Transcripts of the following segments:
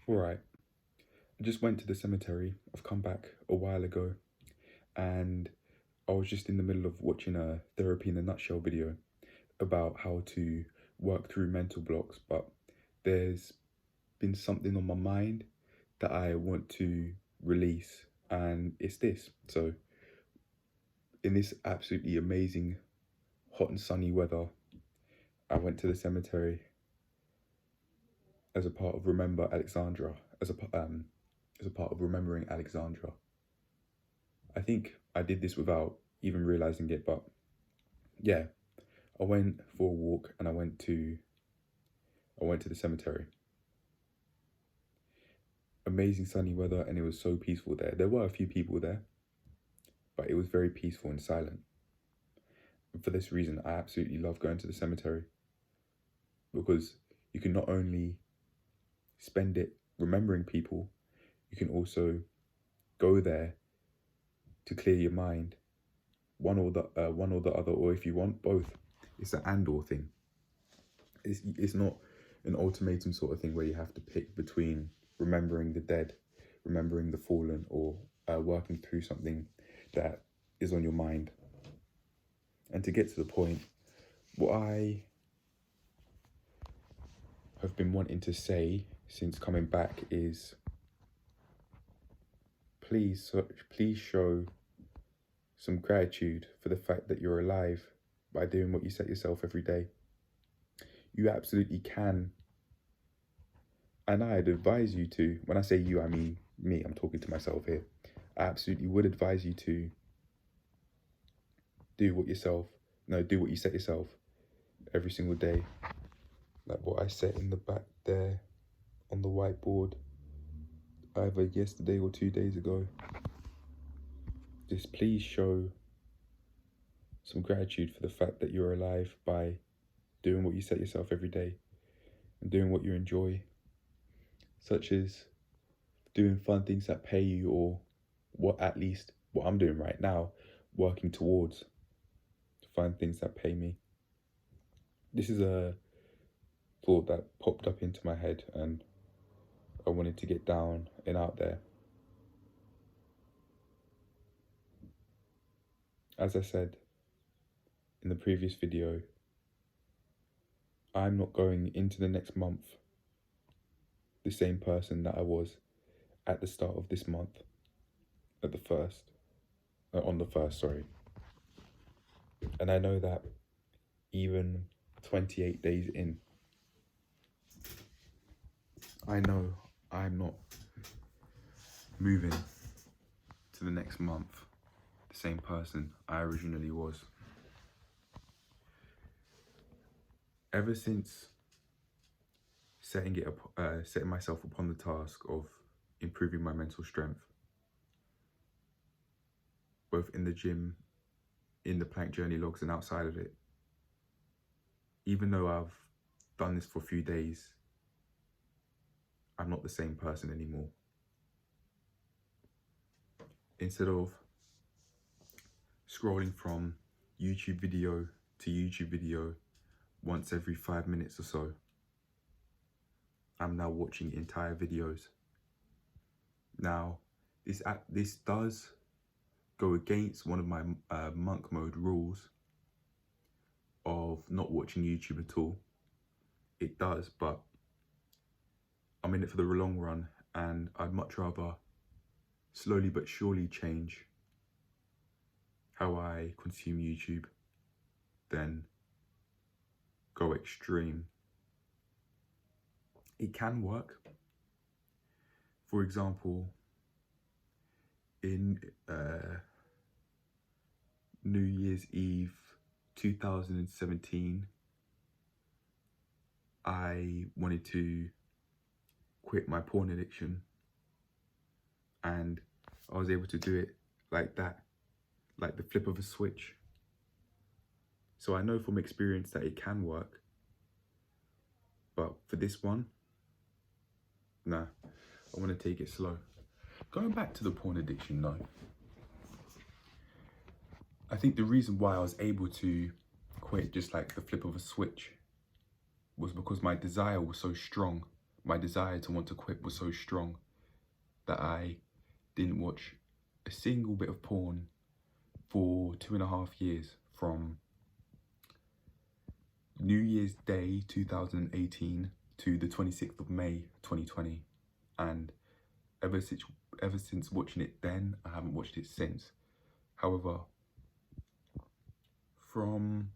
Alright, I just went to the cemetery. I've come back a while ago and I was just in the middle of watching a therapy in a nutshell video about how to work through mental blocks, but there's been something on my mind that I want to release, and it's this. So in this absolutely amazing hot and sunny weather, I went to the cemetery as a part of Remember Alexandra, as a part of remembering Alexandra. I think I did this without even realizing it, but yeah, I went for a walk and I went to the cemetery. Amazing sunny weather, and it was so peaceful there. There were a few people there, but it was very peaceful and silent. And for this reason, I absolutely love going to the cemetery, because you can not only spend it remembering people, you can also go there to clear your mind, one or the other, or if you want both. It's an and/or thing. It's not an ultimatum sort of thing where you have to pick between remembering the dead, remembering the fallen, or working through something that is on your mind. And to get to the point, what I have been wanting to say since coming back is, please show some gratitude for the fact that you're alive by doing what you set yourself every day. You absolutely can. And I'd advise you to, when I say you, I mean me, I'm talking to myself here. I absolutely would advise you to do what you set yourself every single day. Like what I set in the back there on the whiteboard, either yesterday or 2 days ago. Just please show some gratitude for the fact that you're alive by doing what you set yourself every day and doing what you enjoy, such as doing fun things that pay you, or what I'm doing right now, working towards to find things that pay me. This is a thought that popped up into my head and I wanted to get down and out there. As I said in the previous video, I'm not going into the next month the same person that I was at the start of this month, on the first, sorry. And I know that even 28 days in, I know I'm not moving to the next month the same person I originally was. Ever since setting myself upon the task of improving my mental strength, both in the gym, in the APlankingJourney logs, and outside of it, even though I've done this for a few days, I'm not the same person anymore. Instead of scrolling from YouTube video to YouTube video once every 5 minutes or so, I'm now watching entire videos. Now, this does go against one of my monk mode rules of not watching YouTube at all. It does, but I'm in it for the long run, and I'd much rather slowly but surely change how I consume YouTube than go extreme. It can work. For example, in New Year's Eve 2017, I wanted to quit my porn addiction, and I was able to do it like that, like the flip of a switch. So I know from experience that it can work, but for this one, nah, I want to take it slow. Going back to the porn addiction though, I think the reason why I was able to quit just like the flip of a switch was because my desire was so strong my desire to want to quit was so strong that I didn't watch a single bit of porn for 2.5 years, from New Year's Day 2018 to the 26th of May 2020, and ever since watching it then, I haven't watched it since. However, from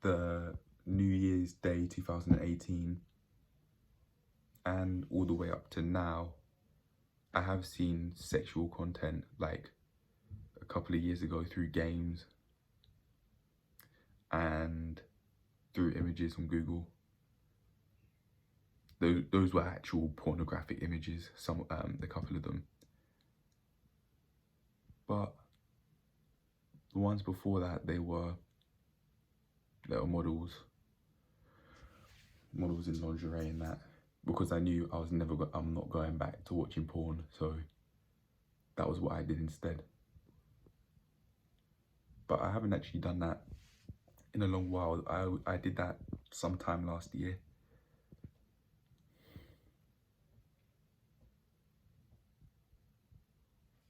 the New Year's Day 2018 and all the way up to now, I have seen sexual content like a couple of years ago through games and through images on Google. Those were actual pornographic images, a couple of them. But the ones before that, they were little models in lingerie and that, because I knew I'm not going back to watching porn, so that was what I did instead. But I haven't actually done that in a long while. I did that sometime last year.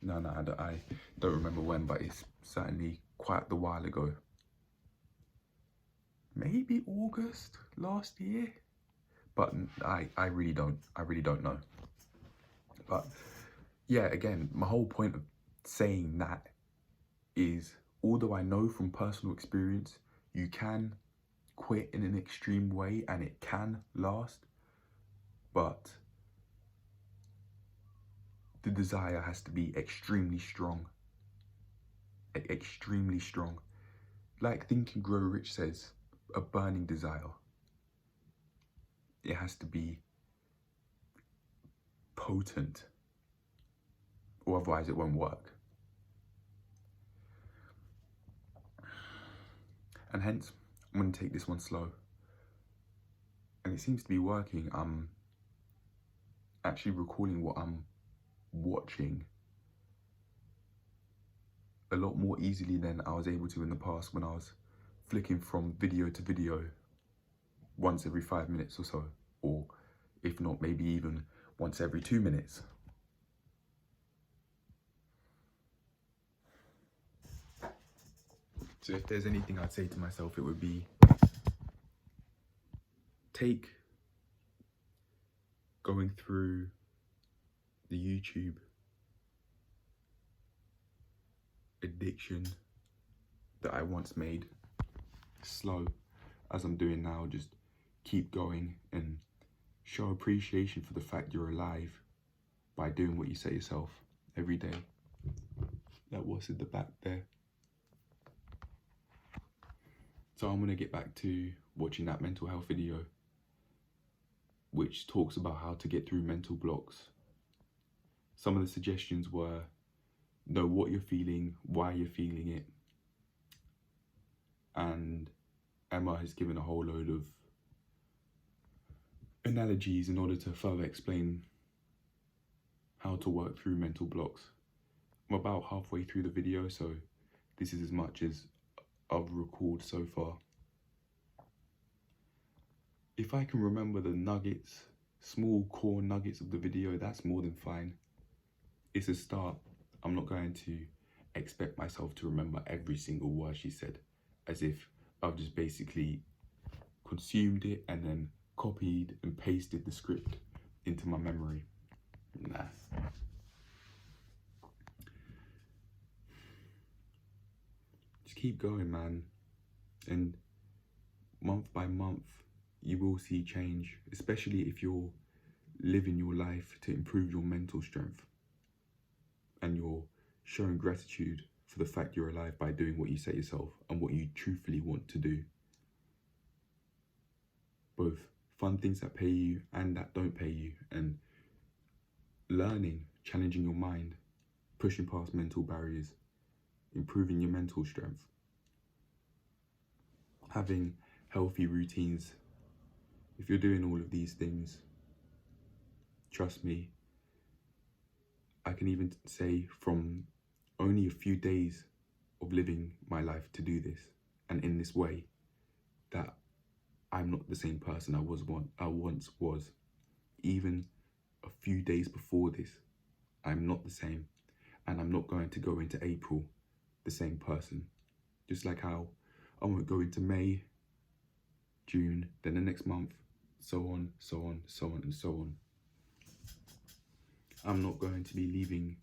No, I don't remember when, but it's certainly quite a while ago. Maybe August last year, but I really don't know. But yeah, again, my whole point of saying that is, although I know from personal experience you can quit in an extreme way and it can last, but the desire has to be extremely strong. Extremely strong. Like Think and Grow Rich says, a burning desire. It has to be potent, or otherwise it won't work. And hence, I'm going to take this one slow. And it seems to be working. I'm actually recalling what I'm watching a lot more easily than I was able to in the past, when I was flicking from video to video once every 5 minutes or so, or if not, maybe even once every 2 minutes. So if there's anything I'd say to myself, it would be, take going through the YouTube addiction that I once made slow, as I'm doing now. Just keep going and show appreciation for the fact you're alive by doing what you say yourself every day. That was at the back there. So I'm going to get back to watching that mental health video, which talks about how to get through mental blocks. Some of the suggestions were, know what you're feeling, why you're feeling it. And Emma has given a whole load of analogies in order to further explain how to work through mental blocks. I'm about halfway through the video, so this is as much as I've recorded so far. If I can remember the nuggets, small core nuggets of the video, that's more than fine. It's a start. I'm not going to expect myself to remember every single word she said, as if I've just basically consumed it and then copied and pasted the script into my memory. Nah. Just keep going, man. And month by month, you will see change, especially if you're living your life to improve your mental strength, and you're showing gratitude for the fact you're alive by doing what you say yourself and what you truthfully want to do. Both fun things that pay you and that don't pay you, and learning, challenging your mind, pushing past mental barriers, improving your mental strength, having healthy routines. If you're doing all of these things, trust me, I can even say from only a few days of living my life to do this and in this way, that I'm not the same person I once was. Even a few days before this, I'm not the same. And I'm not going to go into April the same person. Just like how I won't go into May, June, then the next month, so on, so on, so on, and so on. I'm not going to be leaving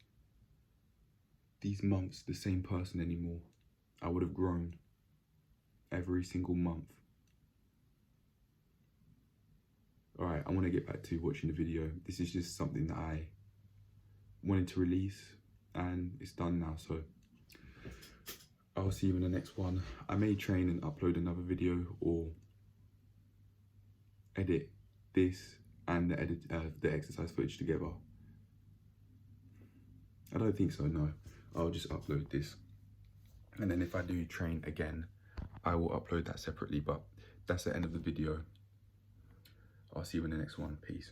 these months the same person anymore. I would have grown every single month. All right, I want to get back to watching the video. This is just something that I wanted to release, and it's done now, so I'll see you in the next one. I may train and upload another video, or edit this and the exercise footage together. I don't think so, no. I'll just upload this. And then if I do train again, I will upload that separately, but that's the end of the video. I'll see you in the next one. Peace.